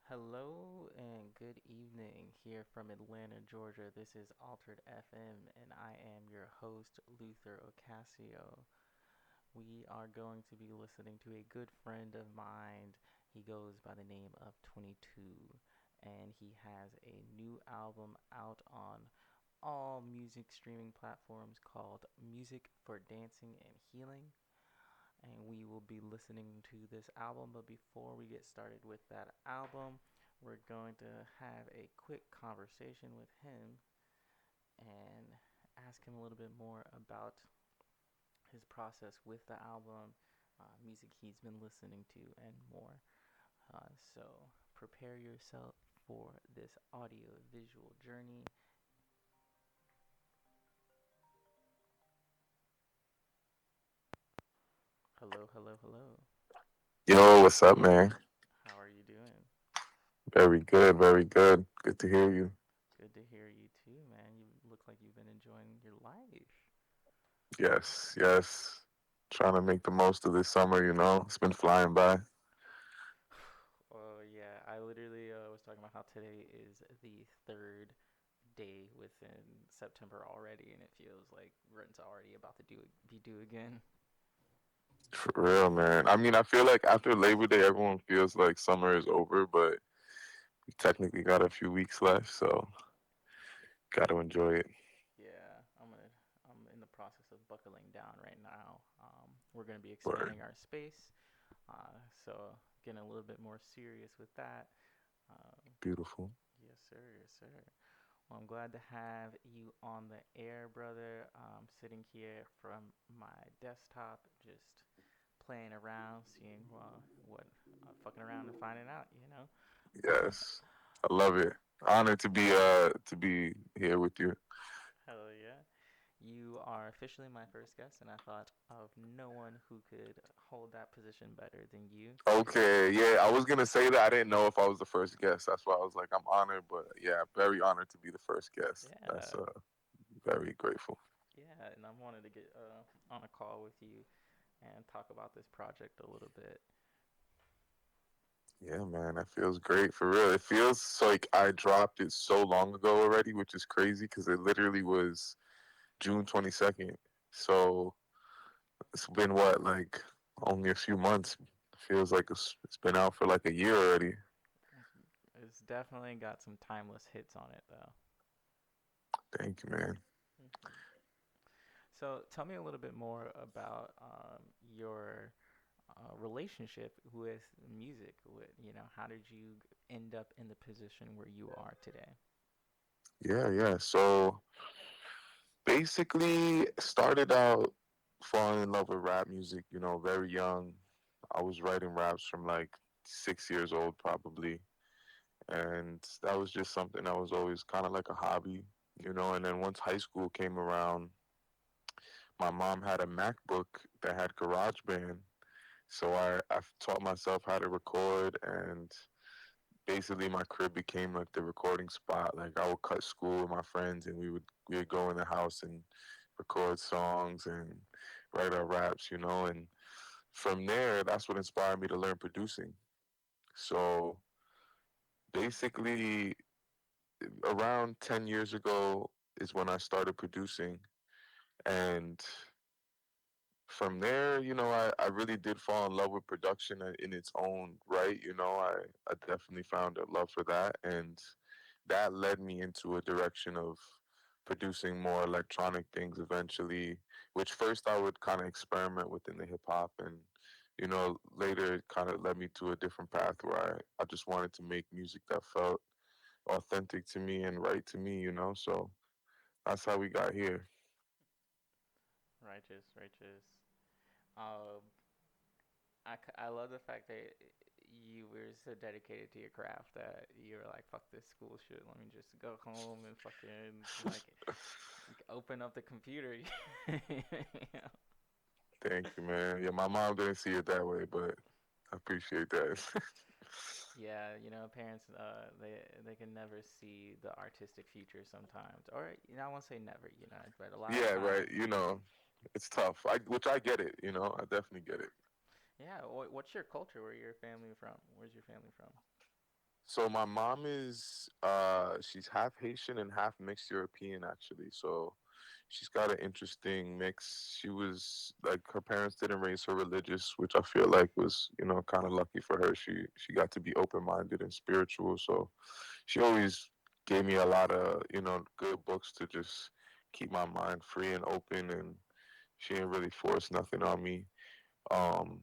Hello and good evening here from Atlanta, Georgia. This is Altered FM, and I am your host, Luther Ocasio. We are going to be listening to a good friend of mine. He goes by the name of 22, and he has a new album out on all music streaming platforms called Music for Dancing and Healing, and we will be listening to this album. But before we get started with that album, we're going to have a quick conversation with him and ask him a little bit more about his process with the album, music he's been listening to, and more. So prepare yourself for this audio visual journey. Hello, hello, hello. Yo, what's up, man? How are you doing? Very good, very good. Good to hear you. Good to hear you too, man. You look like you've been enjoying your life. Yes, yes. Trying to make the most of this summer, It's been flying by. Oh yeah, I literally was talking about how today is the third day within September already, and it feels like rent's already about to be due again. For real, man. I mean, I feel like after Labor Day, everyone feels like summer is over, but we technically got a few weeks left, so got to enjoy it. Yeah, I'm in the process of buckling down right now. We're gonna be Word. expanding our space, so getting a little bit more serious with that. Um, Beautiful. yes, sir. Yes, sir. Well, I'm glad to have you on the air, brother. Sitting here from my desktop, just playing around, seeing what fucking around and finding out, you know. Yes. I love it. Honored to be here with you. Hell yeah. You are officially my first guest, and I thought of no one who could hold that position better than you. Okay, yeah, I was gonna say that I didn't know if I was the first guest. That's why I was like, I'm honored, but yeah, very honored to be the first guest. That's Yeah, very grateful. yeah, and I wanted to get on a call with you and talk about this project a little bit. Yeah, man, that feels great for real. It feels like I dropped it so long ago already, which is crazy because it literally was June 22nd. So it's been what, like only a few months. Feels like it's been out for like a year already. It's definitely got some timeless hits on it, though. Thank you, man. Hmm. So tell me a little bit more about your relationship with music. How did you end up in the position where you are today? Yeah, yeah. So basically, started out falling in love with rap music, very young. I was writing raps from like 6 years old, probably. And that was just something that was always kind of like a hobby, And then once high school came around, my mom had a MacBook that had GarageBand, so I taught myself how to record, and basically my crib became like the recording spot. Like I would cut school with my friends, and we would go in the house and record songs and write our raps, And from there, that's what inspired me to learn producing. So basically, around 10 years ago is when I started producing. And from there, I really did fall in love with production in its own right. I definitely found a love for that. And that led me into a direction of producing more electronic things eventually, which first I would kind of experiment within the hip hop. And, later it kind of led me to a different path where I just wanted to make music that felt authentic to me and right to me. So that's how we got here. Righteous, righteous. Um, I love the fact that you were so dedicated to your craft that you were like, fuck this school shit. Let me just go home and fucking like open up the computer. Yeah. Thank you, man. Yeah, my mom didn't see it that way, but I appreciate that. Yeah, parents they can never see the artistic future sometimes, or I won't say never, but a lot of Yeah, right. times. It's tough. Which I get it. I definitely get it. Yeah, what's your culture? Where your family from? Where's your family from? So my mom is she's half Haitian and half mixed European actually. So she's got an interesting mix. She was like her parents didn't raise her religious, which I feel like was, you know, kind of lucky for her. She got to be open-minded and spiritual. So she always gave me a lot of, you know, good books to just keep my mind free and open, and she didn't really force nothing on me. Um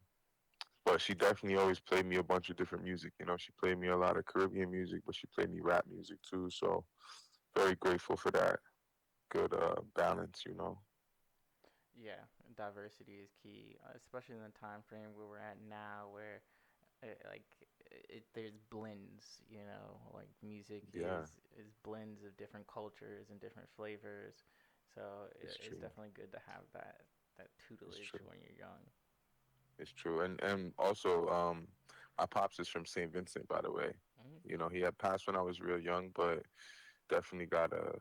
but she definitely always played me a bunch of different music. You know, she played me a lot of Caribbean music, but she played me rap music too. So very grateful for that good balance. You know. Yeah, diversity is key, especially in the time frame where we're at now, where like there's blends. You know, like music Yeah, is blends of different cultures and different flavors. So it's it's true. definitely good to have that It's tutelage true. when you're young. It's true. And also, my pops is from Saint Vincent, by the way. Mm. You know, he had passed when I was real young, but definitely gotta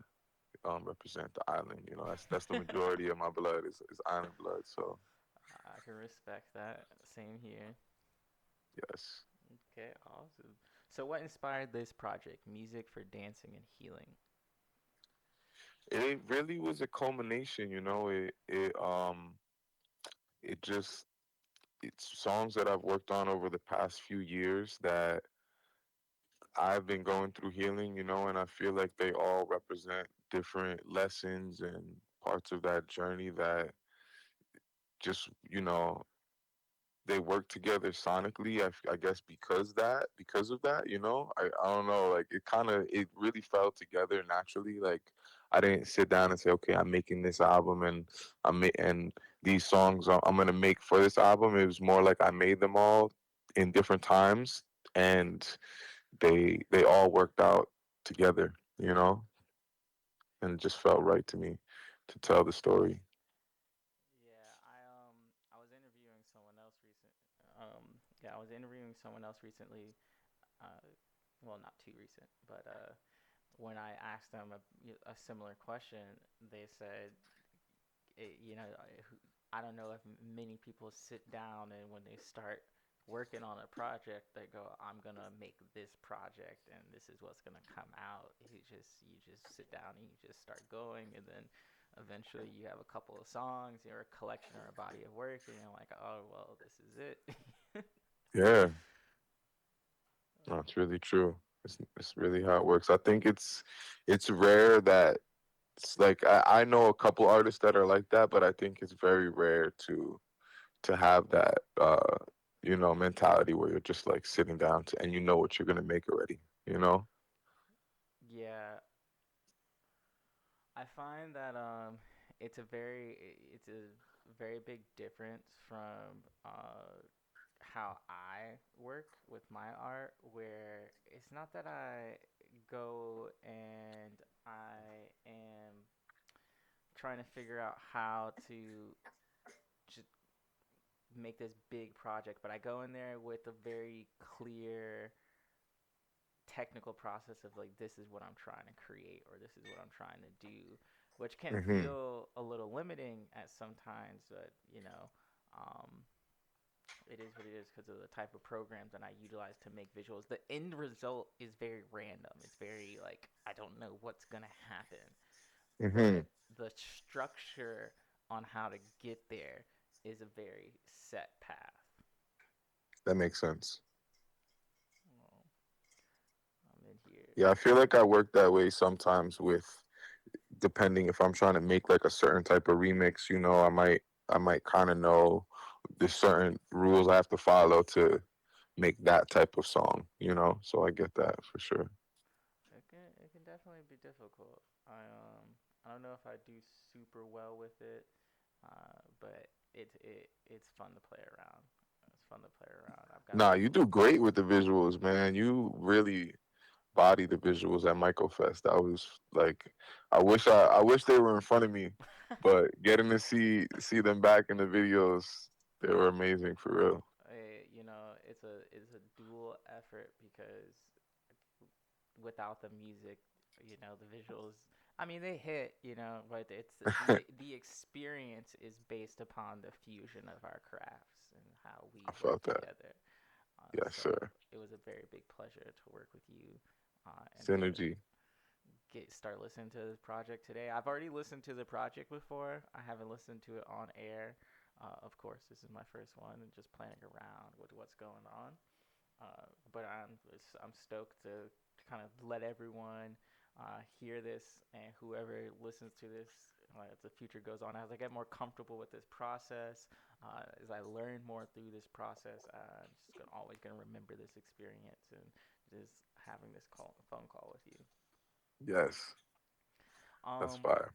represent the island. You know, that's the majority of my blood is island blood. So I can respect that. Same here. yes, Okay, awesome. So, what inspired this project? Music for dancing and healing. it really was a culmination. You know, it just it's songs that I've worked on over the past few years that I've been going through healing, you know, and I feel like they all represent different lessons and parts of that journey that just, you know, they work together sonically. I guess because of that, you know, I don't know, like it really fell together naturally. Like I didn't sit down and say, okay, I'm making this album and and these songs I'm gonna make for this album. It was more like I made them all in different times, and they all worked out together, you know, and it just felt right to me to tell the story. Yeah, I was interviewing someone else yeah, I was interviewing someone else recently. Uh, well, not too recent, but when I asked them a similar question, they said, you know, I don't know if many people sit down and when they start working on a project, they go, "I'm gonna make this project and this is what's gonna come out." You just sit down and you just start going, and then eventually you have a couple of songs or a collection or a body of work, and you're like, "Oh well, this is it." Yeah, that's really true. It's really how it works. I think it's rare that it's like I know a couple artists that are like that, but I think it's very rare to have that you know mentality where you're just like sitting down and you know what you're gonna make already. You know. Yeah, I find that it's a very big difference from how I work with my art, where it's not that I go and I am trying to figure out how to just make this big project, but I go in there with a very clear technical process of like, this is what I'm trying to create or this is what I'm trying to do, which can Hmm. feel a little limiting at sometimes, but um, it is what it is because of the type of programs that I utilize to make visuals. The end result is very random. It's very like, I don't know what's gonna happen, Hmm. but the structure on how to get there is a very set path. That makes sense. Well, I'm in here. Yeah, I feel like I work that way sometimes with depending if I'm trying to make like a certain type of remix, you know, I might kind of know the certain rules I have to follow to make that type of song, you know. So I get that for sure. It can definitely be difficult. I don't know if I do super well with it, but it's fun to play around. It's fun to play around. I've got a Nah, you do great with the visuals, man. You really body the visuals at Michael Fest. That was like I wish they were in front of me, but getting to see them back in the videos, they were amazing for real. it's a dual effort because without the music, the visuals. I mean, they hit, but it's the experience is based upon the fusion of our crafts and how we I work felt that. together. Yes, So sir. it was a very big pleasure to work with you and to Synergy. start listening to this project today. I've already listened to the project before. I haven't listened to it on air. Of course, this is my first one and just playing around with what's going on. But I'm stoked to kind of let everyone hear this, and whoever listens to this as the future goes on, as I get more comfortable with this process, as I learn more through this process, I'm just always gonna remember this experience and just having this phone call with you. Yes, that's Um, fire.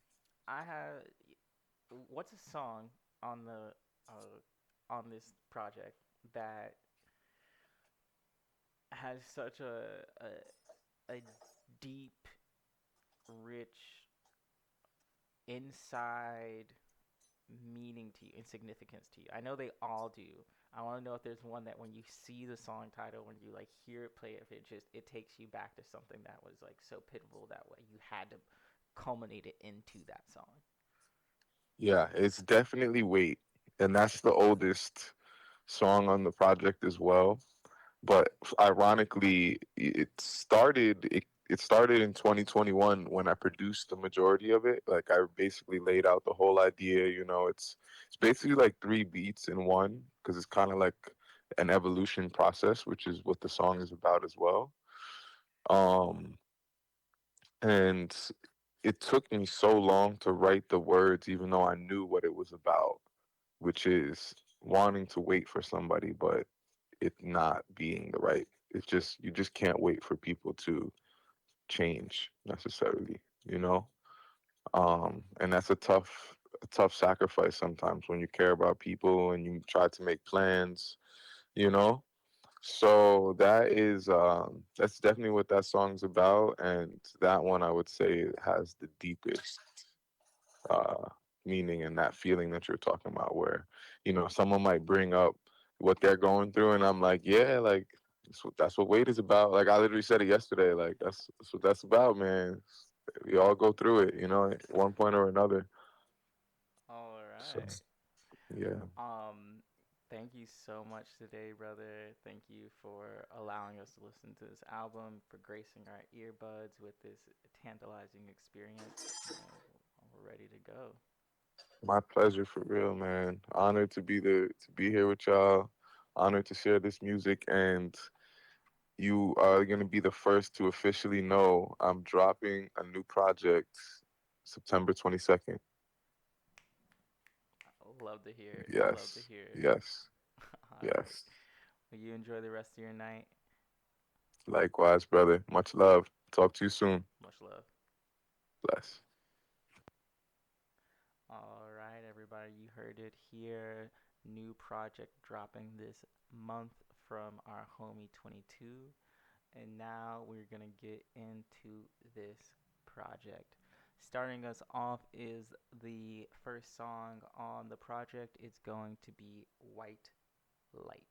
I have what's a song on the on this project that has such a deep, rich, inside meaning to you and significance to you? I know they all do. I want to know if there's one that when you see the song title, when you like hear it play, if it takes you back to something that was like so pivotal that way you had to culminate it into that song. Yeah, it's definitely Wait. And that's the oldest song on the project as well. But ironically, it started in 2021 when I produced the majority of it. Like I basically laid out the whole idea. It's basically like three beats in one because it's kind of like an evolution process, which is what the song is about as well. Um, and it took me so long to write the words, even though I knew what it was about, which is wanting to wait for somebody, but it not being the right. It's just you just can't wait for people to change necessarily, you know. And that's a tough sacrifice sometimes when you care about people and you try to make plans, you know. So that's definitely what that song's about, and that one I would say has the deepest uh, meaning and that feeling that you're talking about, where someone might bring up what they're going through, and I'm like, yeah, like that's what weight is about. Like I literally said it yesterday. Like that's what that's about, man. We all go through it, at one point or another. All So right. yeah, Um, Thank you so much today, brother. Thank you for allowing us to listen to this album, for gracing our earbuds with this tantalizing experience, and we're ready to go. my pleasure for real, man. Honored to be here with y'all. Honored to share this music, and you are going to be the first to officially know I'm dropping a new project September 22nd. Love to hear it. Love to Yes, hear it. yes, All right. yes. Well, you enjoy the rest of your night. Likewise, brother. Much love. Talk to you soon. Much love. Bless. All right, everybody. You heard it here. New project dropping this month from our homie 22. And now we're going to get into this project. Starting us off is the first song on the project. It's going to be White Light.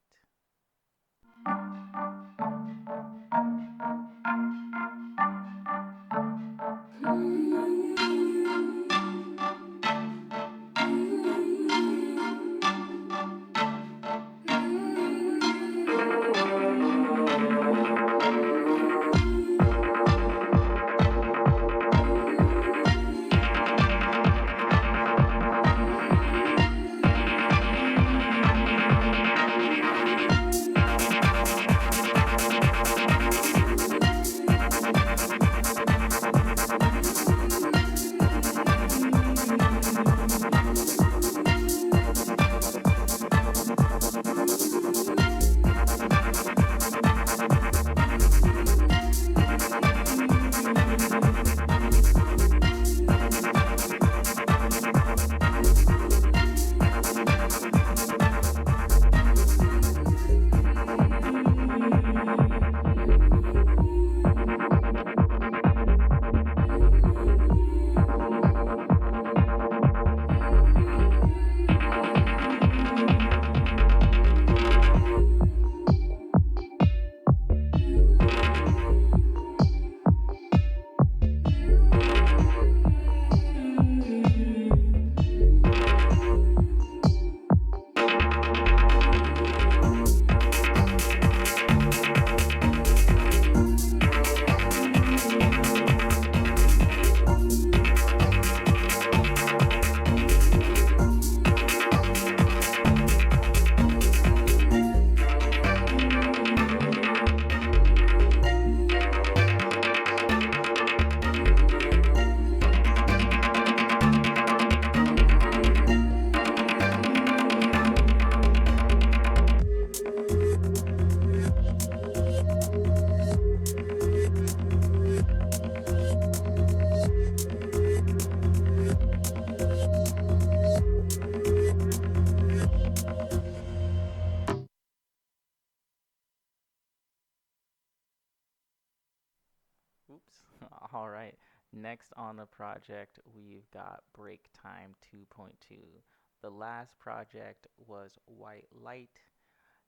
All right. Next on the project, we've got Break Time 2.2. The last project was White Light.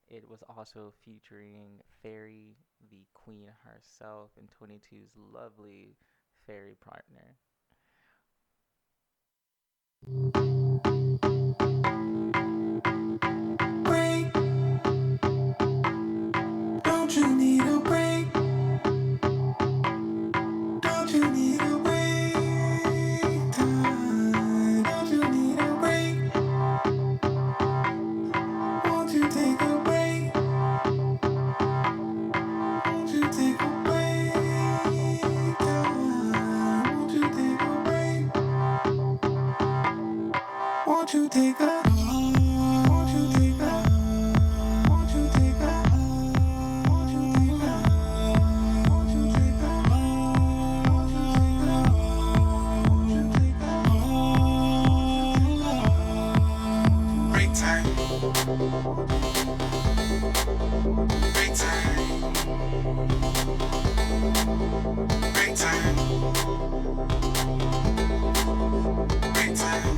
It was also featuring Fairy, the queen herself, and 22's lovely fairy partner. Break, don't you need a break? Don't you need a break time? Don't you need a break? Won't you take a break? Won't you take a break time? Won't you take a break? Won't you take a? Won't you take a? Won't you take a? Won't you take a? Won't you take a? Won't you take a? Won't you take a? Break time. Break time. Break time. Break time.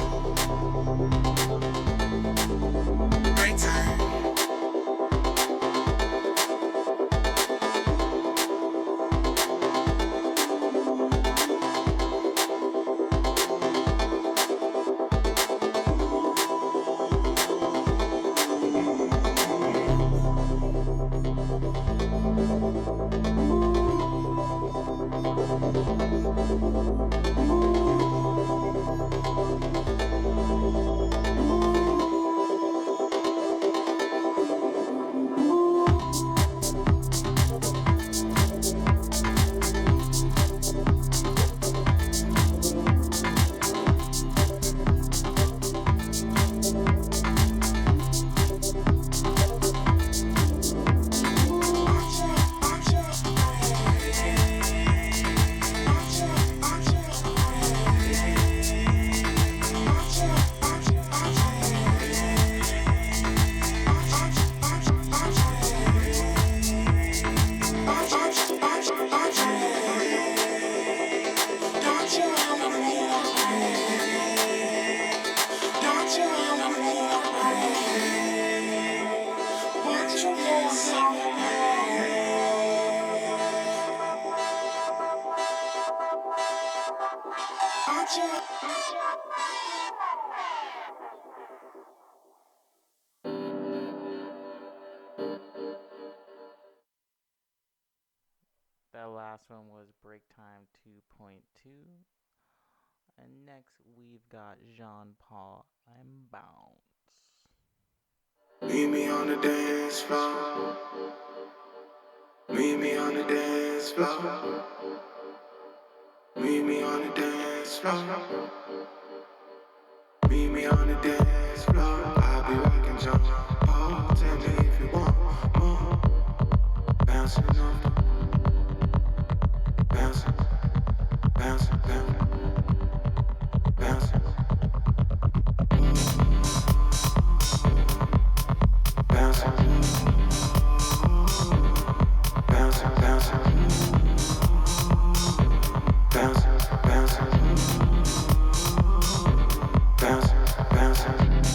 Break time. That last one was Break Time 2.2. And next, we've got Jean Paul. I'm Bounce. Meet me on the dance floor. Meet me on the dance floor. Meet me on the dance floor. Meet me on the dance floor. I'll be rocking John Paul. Tell me if you want more. Bouncing off the bouncing, bouncing, bouncing, bouncing, bouncing, bouncing, bouncing, bouncing, bouncing, bouncing, bouncing.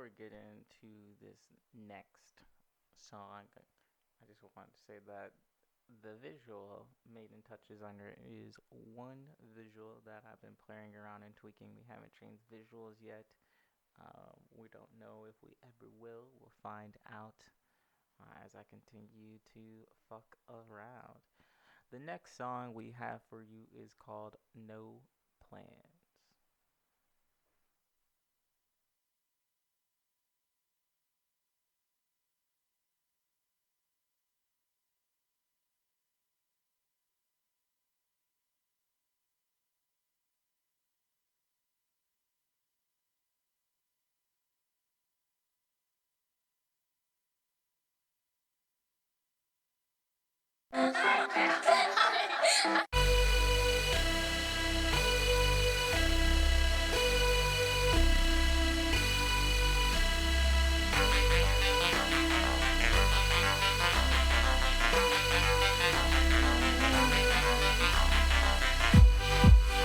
we get into this next song, I just want to say that the visual Made in Touch Designer is one visual that I've been playing around and tweaking. We haven't changed visuals yet. We don't know if we ever will. We'll find out as I continue to fuck around. The next song we have for you is called No Plans.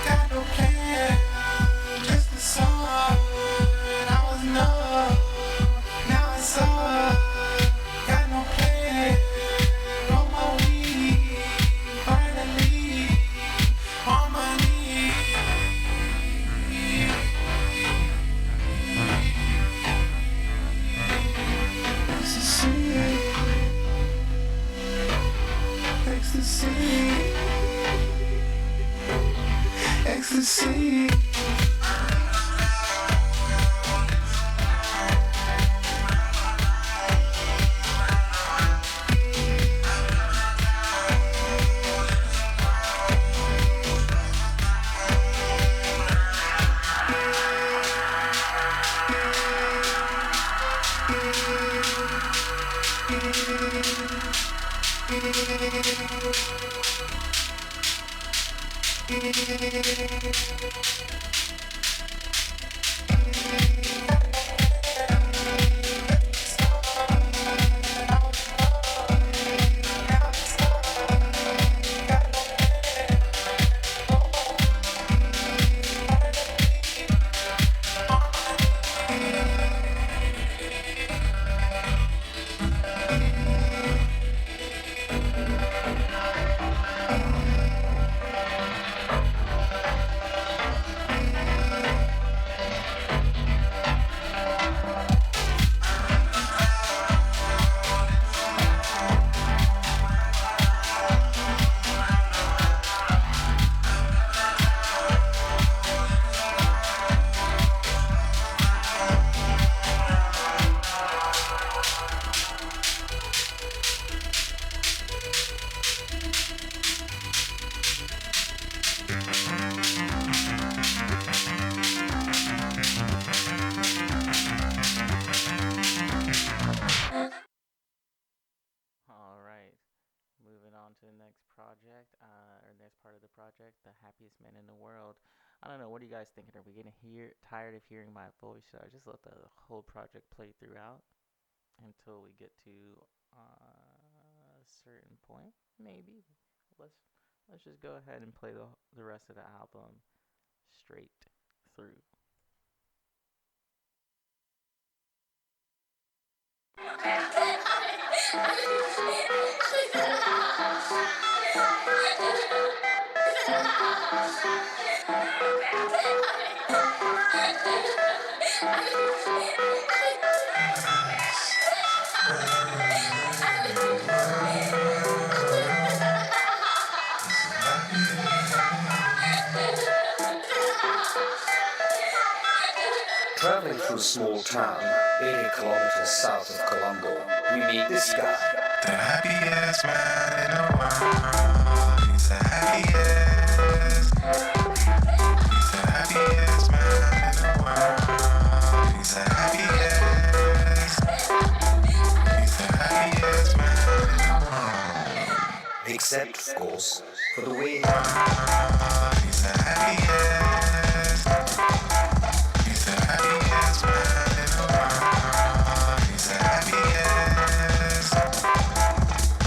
Got no plan, just a song. I was numb, now it's on. Got no plan, on my weed, finally on my knees. Ecstasy, ecstasy, ecstasy. All right. Moving on to the next project, or next part of the project, The Happiest Man in the World. I don't know, what are you guys thinking? Are we gonna hear tired of hearing my voice? Should I just let the whole project play throughout until we get to a certain point? Maybe. Let's let's just go ahead and play the rest of the album straight through. Traveling through a small town, 80 kilometers south of Colombo, we meet this guy. The happiest man in the world. He's the happiest. He's the happiest man in the world. He's the happiest. He's the happiest man in the world. Except, of course, for the way He's the happiest. He's the happiest man in the world. He's the happiest.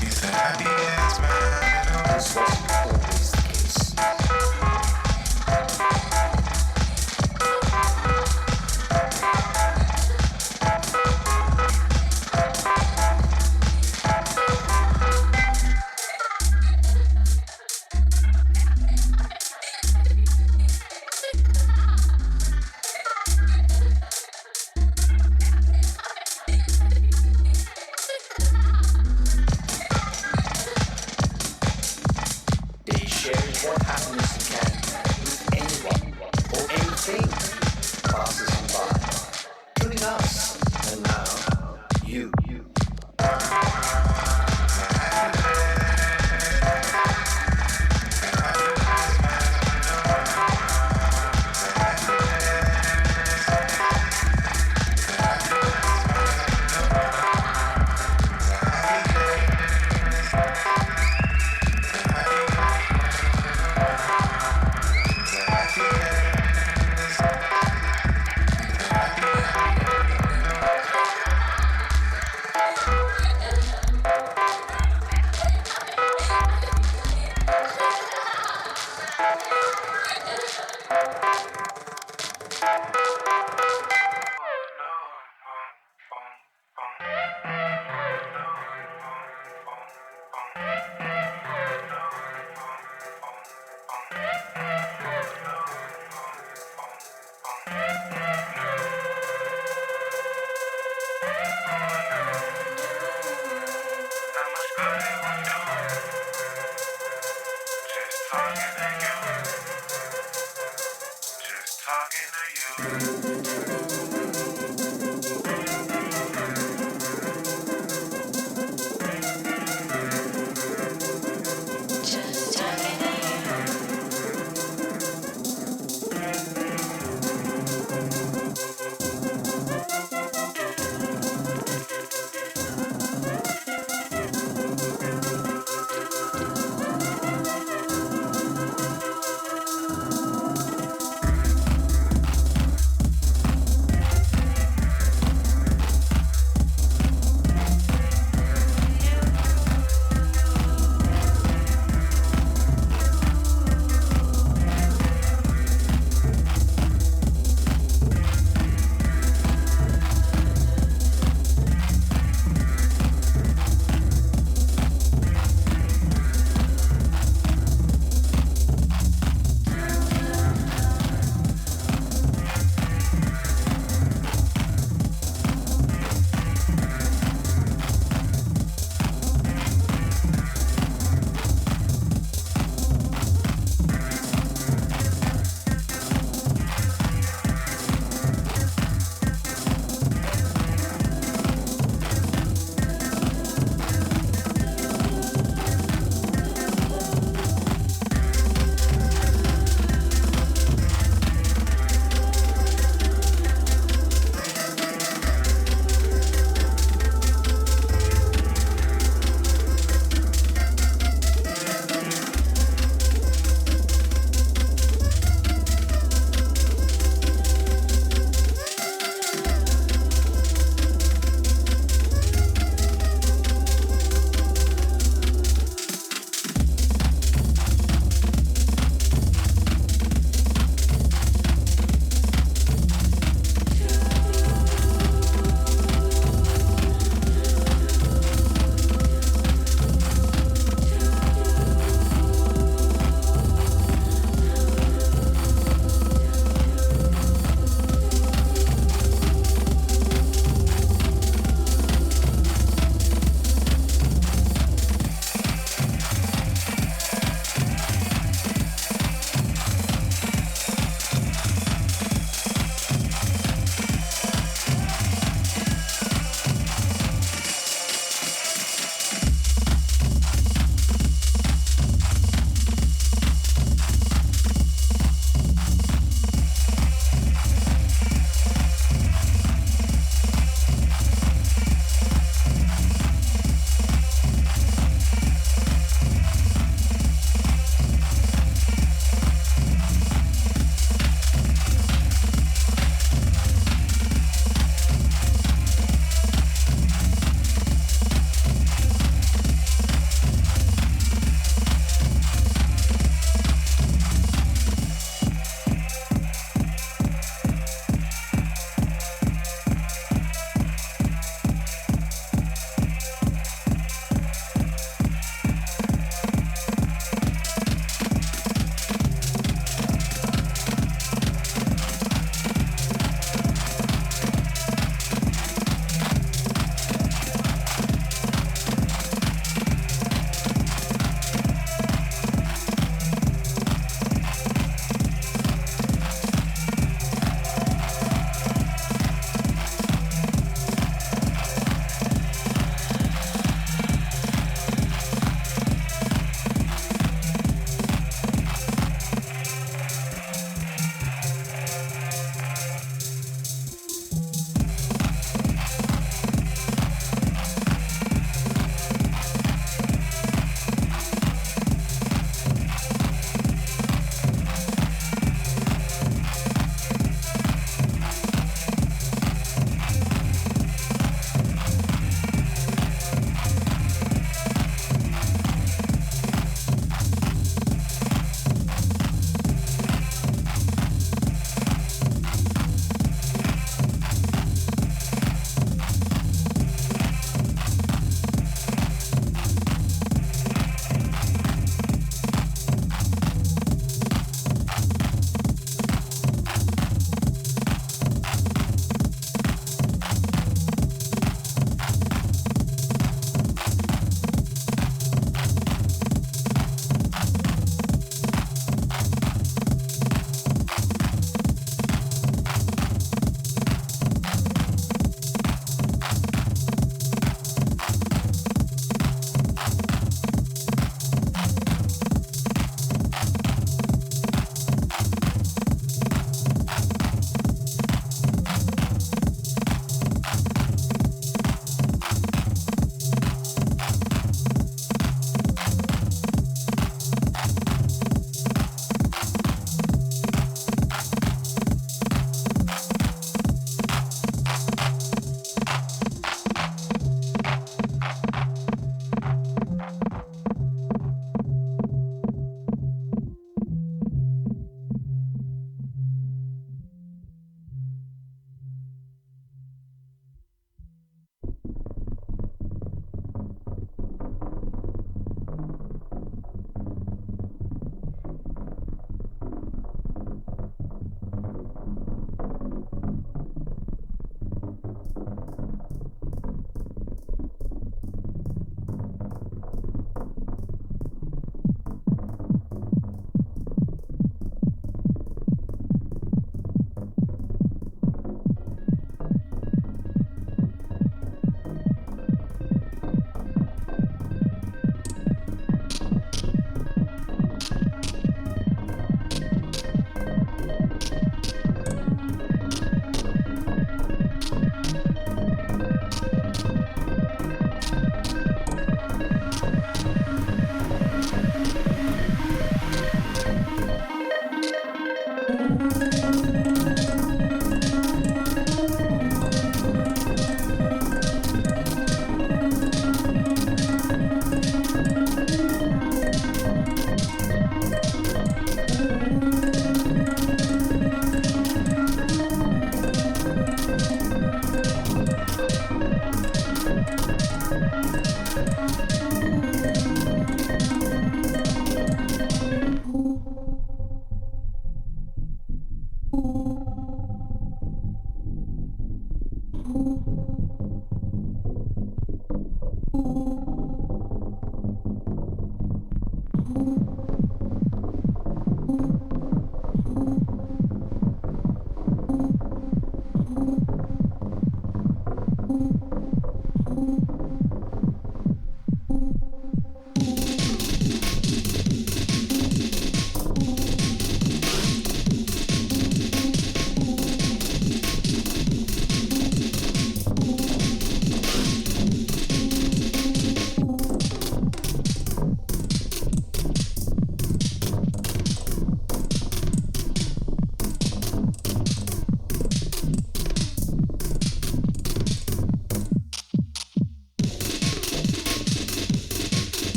He's the happiest man in the world. this wasn't always the case. what happiness can with anyone or anything passes you by, including us, and now you.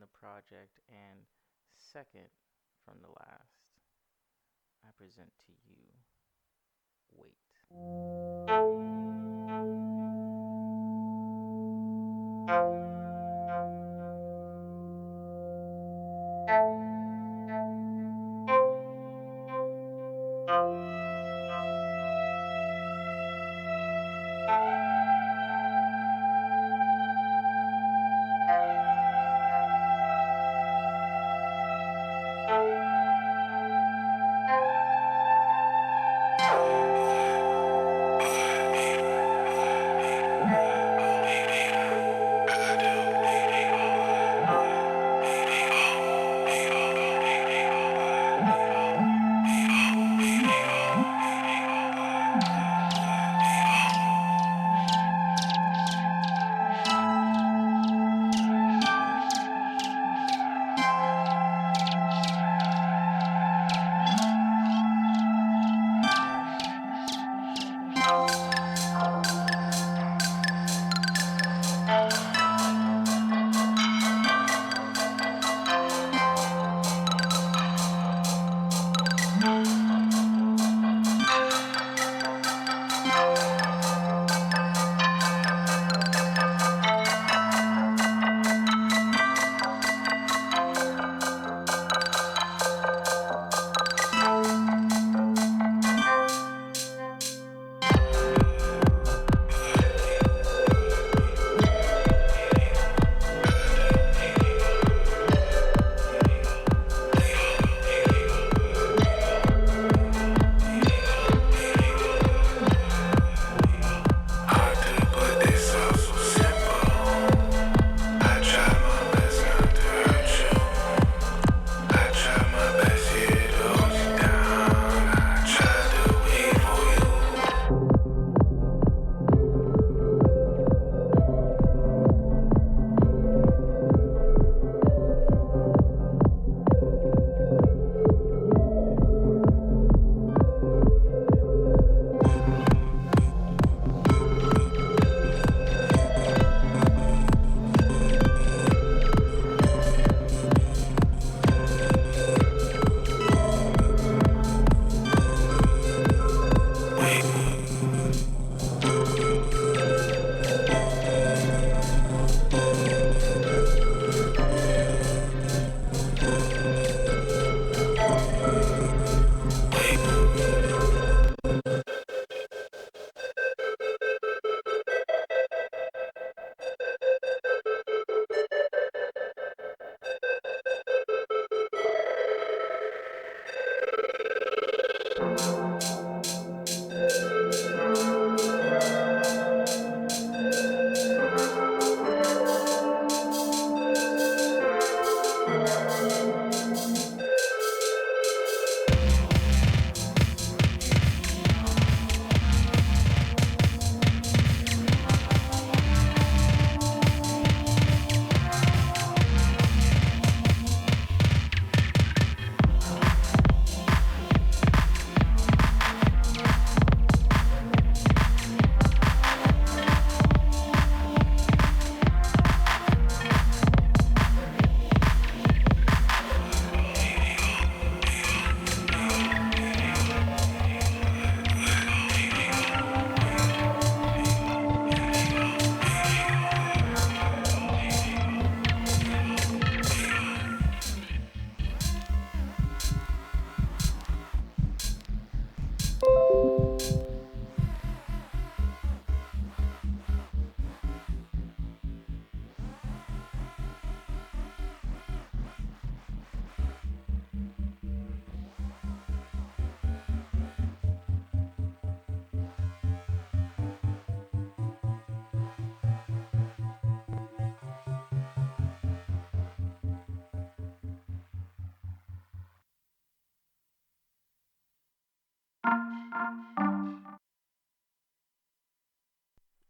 the project, and second from the last, I present to you Wait. Hard to put this up so simple. I try my best not to hurt you. I try my best here to hold you down. I try to wait for you.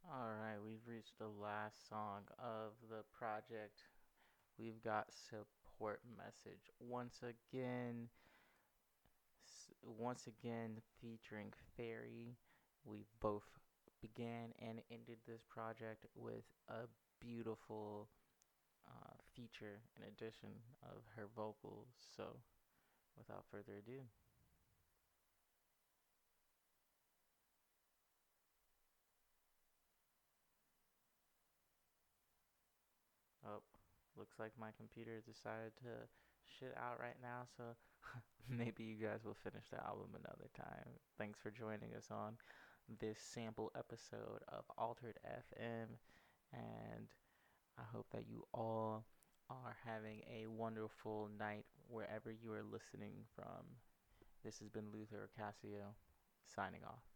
Alright, we've reached the last song of the project. We've got Support Message. Once again featuring Fairy. We both began and ended this project with a beautiful feature in addition of her vocals. So, without further ado, oh, looks like my computer decided to shit out right now. So, maybe you guys will finish the album another time. Thanks for joining us on this sample episode of Altered FM, and I hope that you all are having a wonderful night wherever you are listening from. This has been Luther Ocasio signing off.